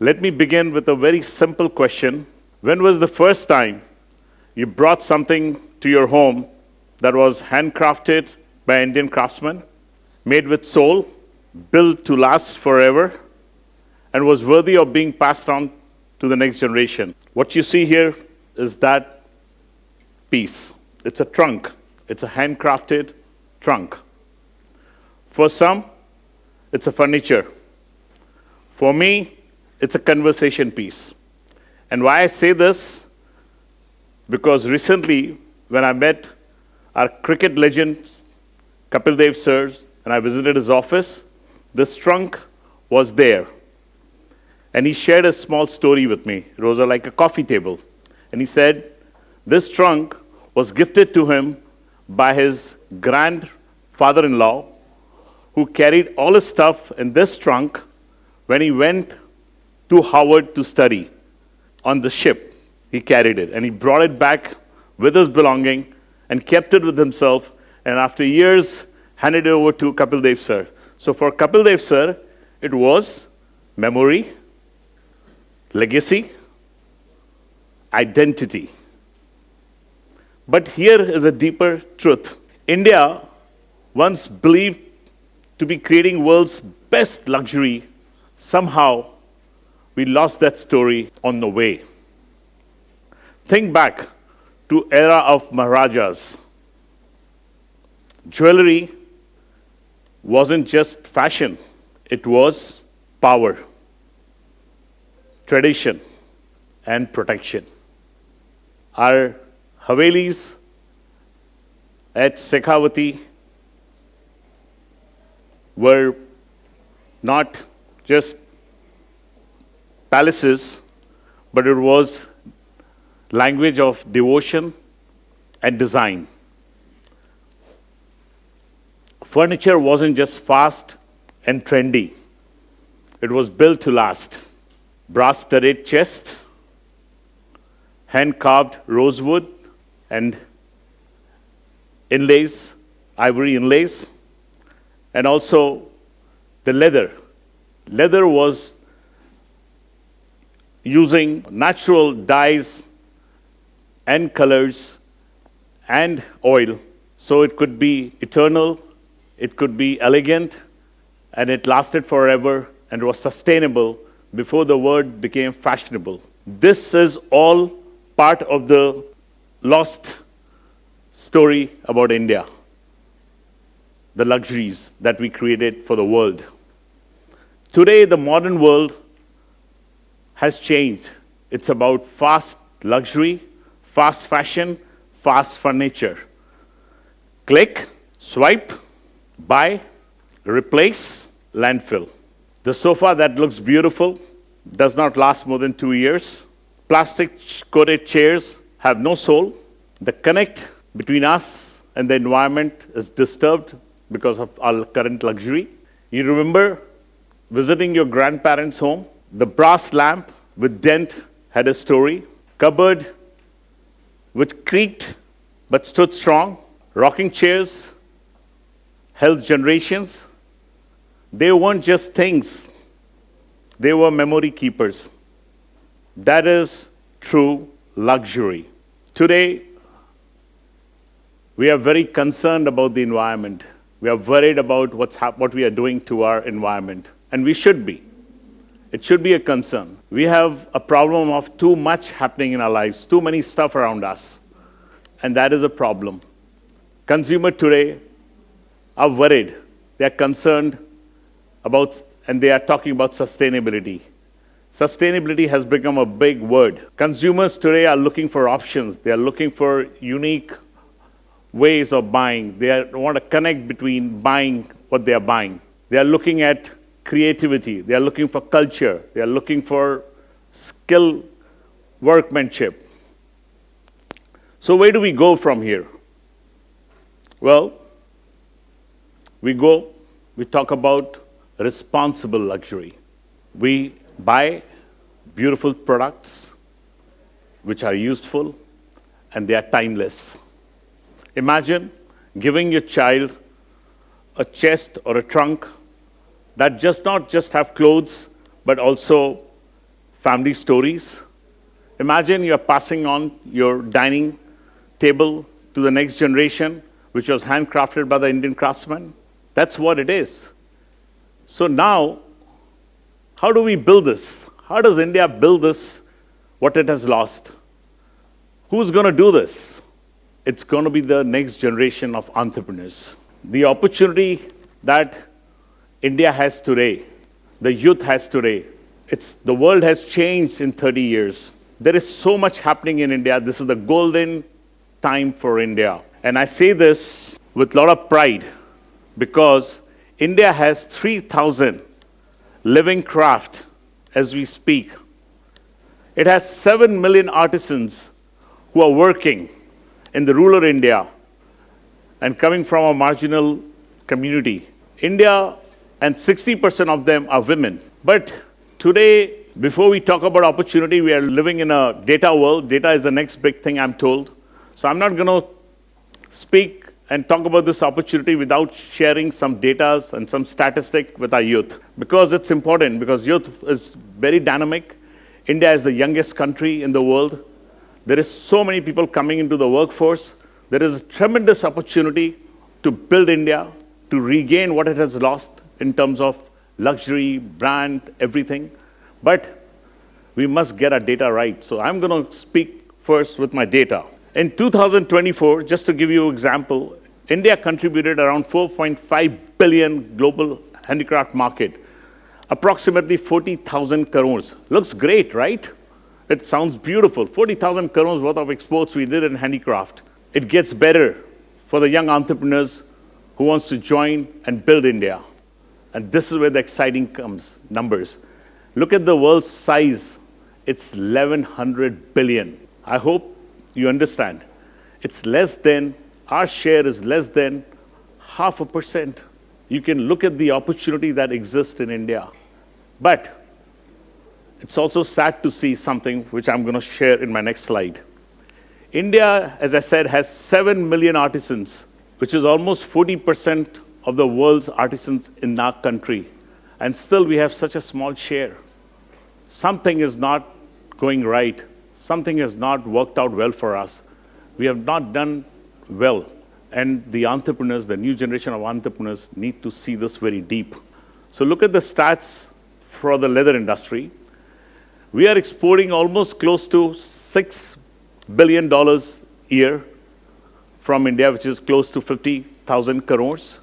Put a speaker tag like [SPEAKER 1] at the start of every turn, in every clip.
[SPEAKER 1] Let me begin with a very simple question. When was the first time you brought something to your home that was handcrafted by Indian craftsmen, made with soul, built to last forever, and was worthy of being passed on to the next generation? What you see here is that piece. It's a trunk. It's a handcrafted trunk. For some, it's a furniture. For me, it's a conversation piece. And why I say this? Because recently, when I met our cricket legend, Kapil Dev sir, and I visited his office, this trunk was there. And he shared a small story with me. It was like a coffee table. And he said, this trunk was gifted to him by his grandfather-in-law, who carried all his stuff in this trunk when he went to Harvard to study. On the ship, he carried it, and he brought it back with his belonging and kept it with himself, and after years, handed it over to Kapil Dev sir. So for Kapil Dev sir, it was memory, legacy, identity. But here is a deeper truth. India once believed to be creating world's best luxury. Somehow, we lost that story on the way. Think back to era of Maharajas. Jewelry wasn't just fashion, it was power, tradition, and protection. Our Havelis at Shekhawati were not just palaces, but it was language of devotion and design. Furniture wasn't just fast and trendy. It was built to last. Brass-studded chest, hand-carved rosewood and inlays, ivory inlays, and also the leather. Leather was using natural dyes and colors and oil, so it could be eternal, it could be elegant, and it lasted forever and was sustainable before the word became fashionable. This is all part of the lost story about India, the luxuries that we created for the world. Today, the modern world has changed. It's about fast luxury, fast fashion, fast furniture. Click, swipe, buy, replace, landfill. The sofa that looks beautiful does not last more than 2 years. Plastic-coated chairs have no soul. The connect between us and the environment is disturbed because of our current luxury. You remember visiting your grandparents' home? The brass lamp with dent had a story. Cupboard which creaked but stood strong. Rocking chairs held generations. They weren't just things. They were memory keepers. That is true luxury. Today, we are very concerned about the environment. We are worried about what we are doing to our environment. And we should be. It should be a concern. We have a problem of too much happening in our lives, too many stuff around us. And that is a problem. Consumers today are worried. They are concerned about, and they are talking about sustainability. Sustainability has become a big word. Consumers today are looking for options. They are looking for unique ways of buying. They want to connect between buying what they are buying. They are looking at creativity. They are looking for culture. They are looking for skill, workmanship. So where do we go from here? Well, we talk about responsible luxury. We buy beautiful products which are useful and they are timeless. Imagine giving your child a chest or a trunk that does not just have clothes, but also family stories. Imagine you're passing on your dining table to the next generation, which was handcrafted by the Indian craftsman. That's what it is. So now, how do we build this? How does India build this, what it has lost? Who's going to do this? It's going to be the next generation of entrepreneurs. The opportunity that India has today, the youth has today, the world has changed in 30 years. There is so much happening in India. This is the golden time for India. And I say this with a lot of pride because India has 3,000 living craft as we speak. It has 7 million artisans who are working in the rural India and coming from a marginal community. India, and 60% of them are women. But today, before we talk about opportunity, we are living in a data world. Data is the next big thing, I'm told. So I'm not going to speak and talk about this opportunity without sharing some data and some statistic with our youth. Because it's important, because youth is very dynamic. India is the youngest country in the world. There is so many people coming into the workforce. There is a tremendous opportunity to build India, to regain what it has lost in terms of luxury, brand, everything. But we must get our data right. So I'm going to speak first with my data. In 2024, just to give you an example, India contributed around 4.5 billion global handicraft market, approximately 40,000 crores. Looks great, right? It sounds beautiful. 40,000 crores worth of exports we did in handicraft. It gets better for the young entrepreneurs who wants to join and build India. And this is where the exciting comes, numbers. Look at the world's size. It's 1,100 billion. I hope you understand. It's less than, our share is less than 0.5%. You can look at the opportunity that exists in India. But it's also sad to see something which I'm going to share in my next slide. India, as I said, has 7 million artisans, which is almost 40% of the world's artisans in our country. And still we have such a small share. Something is not going right. Something has not worked out well for us. We have not done well. And the entrepreneurs, the new generation of entrepreneurs, need to see this very deep. So look at the stats for the leather industry. We are exporting almost close to $6 billion a year from India, which is close to 50,000 crores.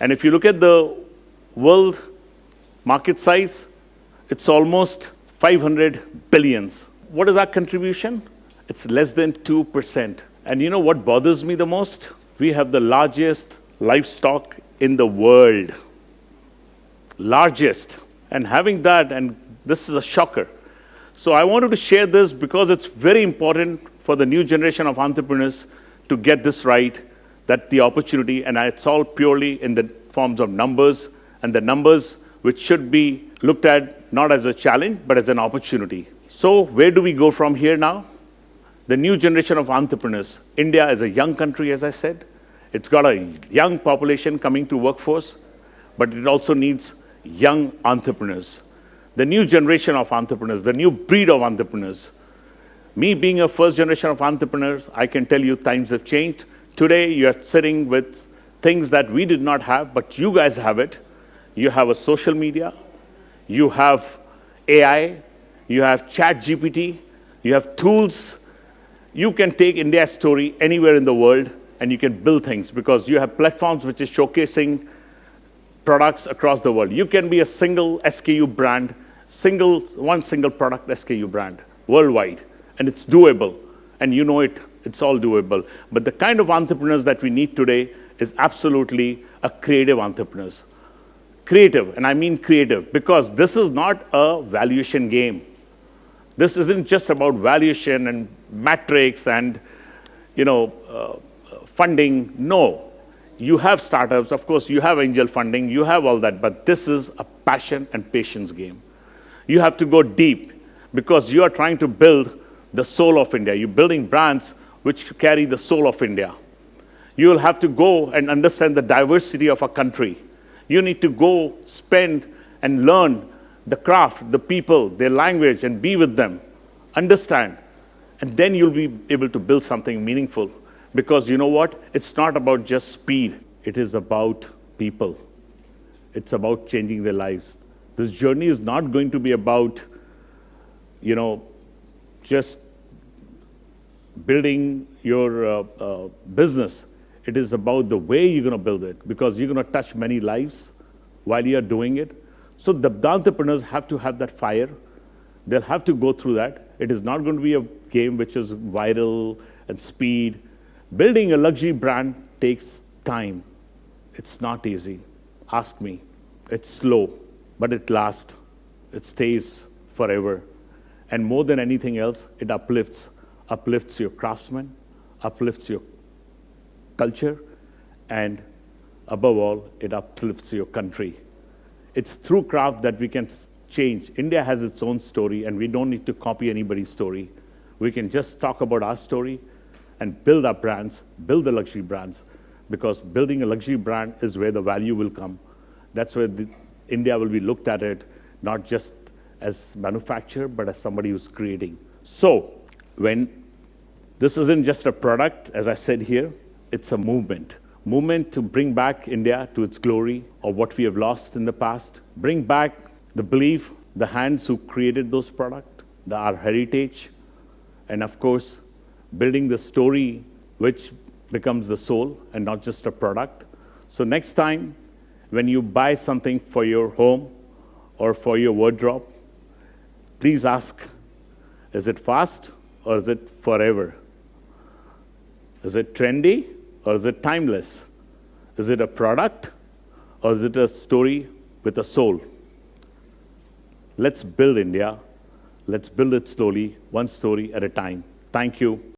[SPEAKER 1] And if you look at the world market size, it's almost 500 billions. What is our contribution? It's less than 2%. And you know what bothers me the most? We have the largest livestock in the world. Largest. And having that, and this is a shocker. So I wanted to share this because it's very important for the new generation of entrepreneurs to get this right, that the opportunity, and it's all purely in the forms of numbers, and the numbers which should be looked at not as a challenge, but as an opportunity. So where do we go from here now? The new generation of entrepreneurs. India is a young country, as I said. It's got a young population coming to workforce, but it also needs young entrepreneurs. The new generation of entrepreneurs, the new breed of entrepreneurs. Me being a first generation of entrepreneurs, I can tell you times have changed. Today, you're sitting with things that we did not have, but you guys have it. You have a social media, you have AI, you have ChatGPT, you have tools. You can take India's story anywhere in the world and you can build things because you have platforms which is showcasing products across the world. You can be a single SKU brand, one single product SKU brand worldwide, and it's doable. And you know it, it's all doable. But the kind of entrepreneurs that we need today is absolutely a creative entrepreneurs. Creative, and I mean creative, because this is not a valuation game. This isn't just about valuation and metrics and funding. No. You have startups, of course, you have angel funding, you have all that, but this is a passion and patience game. You have to go deep because you are trying to build the soul of India. You're building brands which carry the soul of India. You will have to go and understand the diversity of a country. You need to go spend and learn the craft, the people, their language, and be with them. Understand. And then you'll be able to build something meaningful. Because you know what? It's not about just speed. It is about people. It's about changing their lives. This journey is not going to be about, just building your business. It is about the way you're going to build it, because you're going to touch many lives while you're doing it. So the entrepreneurs have to have that fire. They'll have to go through that. It is not going to be a game which is viral and speed. Building a luxury brand takes time. It's not easy. Ask me. It's slow, but it lasts. It stays forever. And more than anything else, it uplifts your craftsmen, uplifts your culture, and above all, it uplifts your country. It's through craft that we can change. India has its own story, and we don't need to copy anybody's story. We can just talk about our story and build our brands, build the luxury brands, because building a luxury brand is where the value will come. That's where India will be looked at it, not just as manufacturer, but as somebody who's creating. So when this isn't just a product, as I said here, it's a movement. Movement to bring back India to its glory, or what we have lost in the past. Bring back the belief, the hands who created those products, our heritage, and of course, building the story which becomes the soul and not just a product. So next time, when you buy something for your home or for your wardrobe, please ask, is it fast or is it forever? Is it trendy or is it timeless? Is it a product or is it a story with a soul? Let's build India. Let's build it slowly, one story at a time. Thank you.